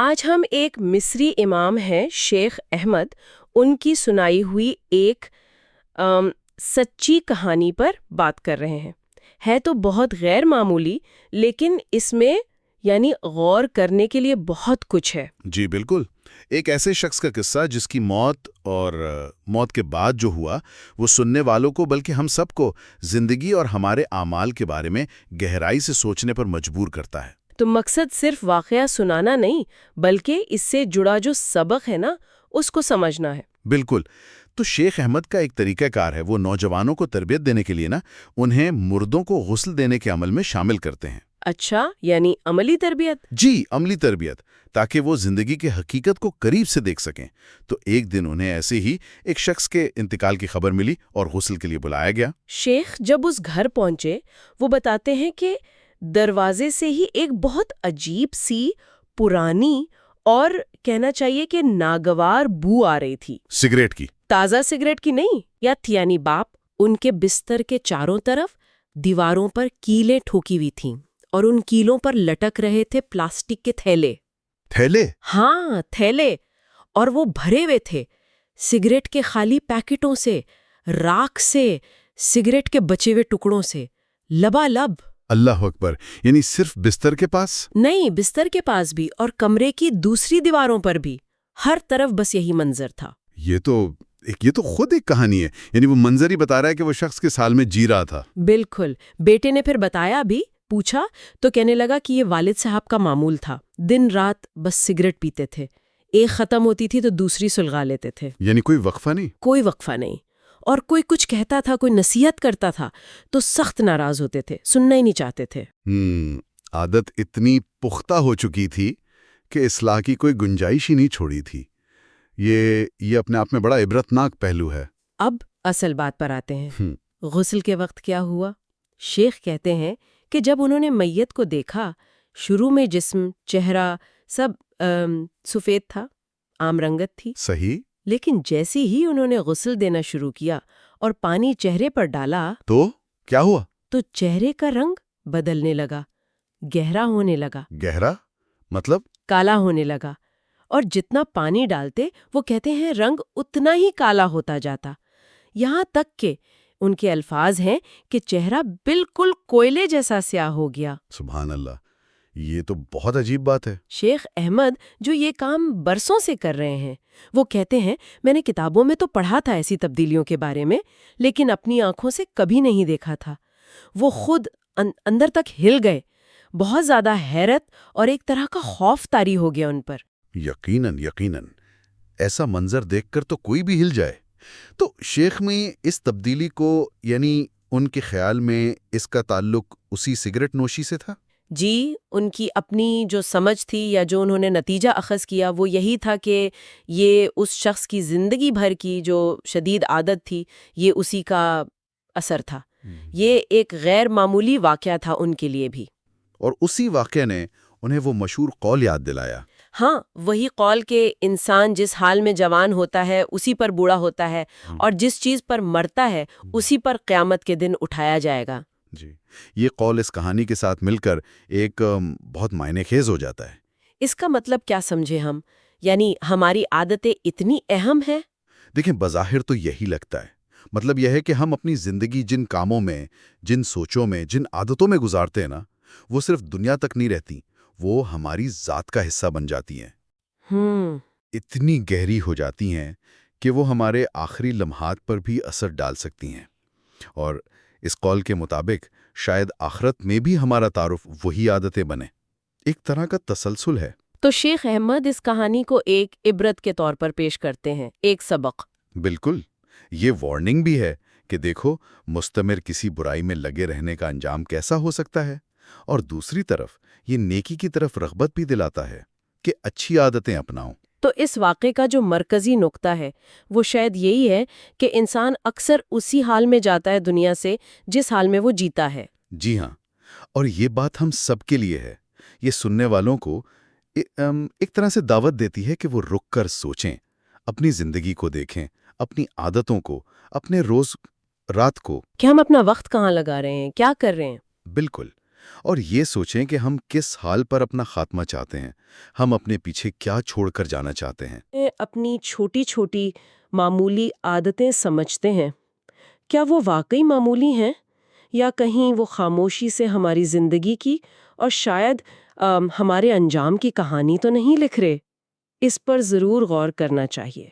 آج ہم ایک مصری امام ہیں شیخ احمد، ان کی سنائی ہوئی ایک سچی کہانی پر بات کر رہے ہیں۔ ہے تو بہت غیر معمولی، لیکن اس میں غور کرنے کے لیے بہت کچھ ہے۔ جی بالکل، ایک ایسے شخص کا قصہ جس کی موت اور موت کے بعد جو ہوا وہ سننے والوں کو بلکہ ہم سب کو زندگی اور ہمارے اعمال کے بارے میں گہرائی سے سوچنے پر مجبور کرتا ہے۔ تو مقصد صرف واقعہ سنانا نہیں، بلکہ اس سے جڑا جو سبق ہے نا، اس کو سمجھنا ہے۔ بالکل، تو شیخ احمد کا ایک طریقہ کار ہے، وہ نوجوانوں کو تربیت دینے کے لیے انہیں مردوں کو غسل دینے کے عمل میں شامل کرتے ہیں۔ اچھا، یعنی عملی تربیت؟ جی، عملی تربیت، تاکہ وہ زندگی کی حقیقت کو قریب سے دیکھ سکیں۔ تو ایک دن انہیں ایسے ہی ایک شخص کے انتقال کی خبر ملی اور غسل کے لیے بلایا گیا۔ شیخ جب اس گھر پہنچے، وہ بتاتے ہیں کہ دروازے سے ہی ایک بہت عجیب سی پرانی اور کہنا چاہیے کہ ناگوار بو آ رہی تھی۔ سگریٹ کی؟ تازہ سگریٹ کی نہیں، یعنی باپ ان کے بستر کے چاروں طرف دیواروں پر کیلیں ٹھوکی ہوئی تھیں، اور ان کیلوں پر لٹک رہے تھے پلاسٹک کے تھیلے۔ تھیلے؟ ہاں، تھیلے، اور وہ بھرے ہوئے تھے سگریٹ کے خالی پیکٹوں سے، راکھ سے، سگریٹ کے بچے ہوئے ٹکڑوں سے، لبالب۔ اللہ اکبر! یعنی صرف بستر کے پاس؟ نہیں، بستر کے پاس بھی، اور کمرے کی دوسری دیواروں پر بھی، ہر طرف بس یہی منظر تھا۔ یہ تو خود ایک کہانی ہے، یعنی وہ منظر ہی بتا رہا ہے کہ وہ شخص کس حال میں جی رہا تھا۔ بالکل۔ بیٹے نے پھر بتایا بھی، پوچھا تو کہنے لگا کہ یہ والد صاحب کا معمول تھا، دن رات بس سگریٹ پیتے تھے، ایک ختم ہوتی تھی تو دوسری سلگا لیتے تھے۔ یعنی کوئی وقفہ نہیں؟ کوئی وقفہ نہیں، اور کوئی کچھ کہتا تھا، کوئی نصیحت کرتا تھا تو سخت ناراض ہوتے تھے، سننا ہی نہیں چاہتے تھے۔ عادت اتنی پختہ ہو چکی تھی کہ اصلاح کی کوئی گنجائش ہی نہیں چھوڑی تھی۔ یہ اپنے آپ میں بڑا عبرتناک پہلو ہے۔ اب اصل بات پر آتے ہیں، غسل کے وقت کیا ہوا؟ شیخ کہتے ہیں کہ جب انہوں نے میت کو دیکھا، شروع میں جسم، چہرہ سب سفید تھا، عام رنگت تھی۔ صحیح۔ لیکن جیسے ہی انہوں نے غسل دینا شروع کیا اور پانی چہرے پر ڈالا تو کیا ہوا؟ تو چہرے کا رنگ بدلنے لگا، گہرا ہونے لگا۔ گہرا مطلب؟ کالا ہونے لگا، اور جتنا پانی ڈالتے وہ کہتے ہیں رنگ اتنا ہی کالا ہوتا جاتا، یہاں تک کہ ان کے الفاظ ہیں کہ چہرہ بالکل کوئلے جیسا سیاہ ہو گیا۔ سبحان اللہ، یہ تو بہت عجیب بات ہے۔ شیخ احمد جو یہ کام برسوں سے کر رہے ہیں، وہ کہتے ہیں میں نے کتابوں میں تو پڑھا تھا ایسی تبدیلیوں کے بارے میں، لیکن اپنی آنکھوں سے کبھی نہیں دیکھا تھا۔ وہ خود اندر تک ہل گئے، بہت زیادہ حیرت اور ایک طرح کا خوف طاری ہو گیا ان پر۔ یقیناً ایسا منظر دیکھ کر تو کوئی بھی ہل جائے۔ تو شیخ میں اس تبدیلی کو، یعنی ان کے خیال میں اس کا تعلق اسی سگریٹ نوشی سے تھا؟ جی، ان کی اپنی جو سمجھ تھی یا جو انہوں نے نتیجہ اخذ کیا وہ یہی تھا کہ یہ اس شخص کی زندگی بھر کی جو شدید عادت تھی، یہ اسی کا اثر تھا۔ یہ ایک غیر معمولی واقعہ تھا ان کے لیے بھی۔ اور اسی واقعے نے انہیں وہ مشہور قول یاد دلایا۔ ہاں، وہی قول کہ انسان جس حال میں جوان ہوتا ہے اسی پر بوڑھا ہوتا ہے، اور جس چیز پر مرتا ہے اسی پر قیامت کے دن اٹھایا جائے گا۔ جی، یہ قول اس کہانی کے ساتھ مل کر ایک بہت معنی خیز ہو جاتا ہے۔ اس کا مطلب کیا سمجھے ہم؟ یعنی ہماری عادتیں اتنی اہم ہیں؟ دیکھیں، بظاہر تو یہی لگتا ہے۔ مطلب یہ ہے کہ ہم اپنی زندگی جن کاموں میں، جن سوچوں میں، جن عادتوں میں گزارتے ہیں وہ صرف دنیا تک نہیں رہتی، وہ ہماری ذات کا حصہ بن جاتی ہیں۔ اتنی گہری ہو جاتی ہیں کہ وہ ہمارے آخری لمحات پر بھی اثر ڈال سکتی ہیں، اور اس قول کے مطابق شاید آخرت میں بھی ہمارا تعارف وہی عادتیں بنے۔ ایک طرح کا تسلسل ہے۔ تو شیخ احمد اس کہانی کو ایک عبرت کے طور پر پیش کرتے ہیں، ایک سبق۔ بالکل، یہ وارننگ بھی ہے کہ دیکھو مستمر کسی برائی میں لگے رہنے کا انجام کیسا ہو سکتا ہے، اور دوسری طرف یہ نیکی کی طرف رغبت بھی دلاتا ہے کہ اچھی عادتیں اپناؤ۔ تو اس واقعے کا جو مرکزی نقطہ ہے وہ شاید یہی ہے کہ انسان اکثر اسی حال میں جاتا ہے دنیا سے جس حال میں وہ جیتا ہے۔ جی ہاں، اور یہ بات ہم سب کے لیے ہے۔ یہ سننے والوں کو ایک طرح سے دعوت دیتی ہے کہ وہ رک کر سوچیں، اپنی زندگی کو دیکھیں، اپنی عادتوں کو، اپنے روز رات کو، کہ ہم اپنا وقت کہاں لگا رہے ہیں، کیا کر رہے ہیں۔ بالکل، اور یہ سوچیں کہ ہم کس حال پر اپنا خاتمہ چاہتے ہیں، ہم اپنے پیچھے کیا چھوڑ کر جانا چاہتے ہیں۔ اپنی چھوٹی چھوٹی معمولی عادتیں سمجھتے ہیں، کیا وہ واقعی معمولی ہیں یا کہیں وہ خاموشی سے ہماری زندگی کی اور شاید ہمارے انجام کی کہانی تو نہیں لکھ رہے؟ اس پر ضرور غور کرنا چاہیے۔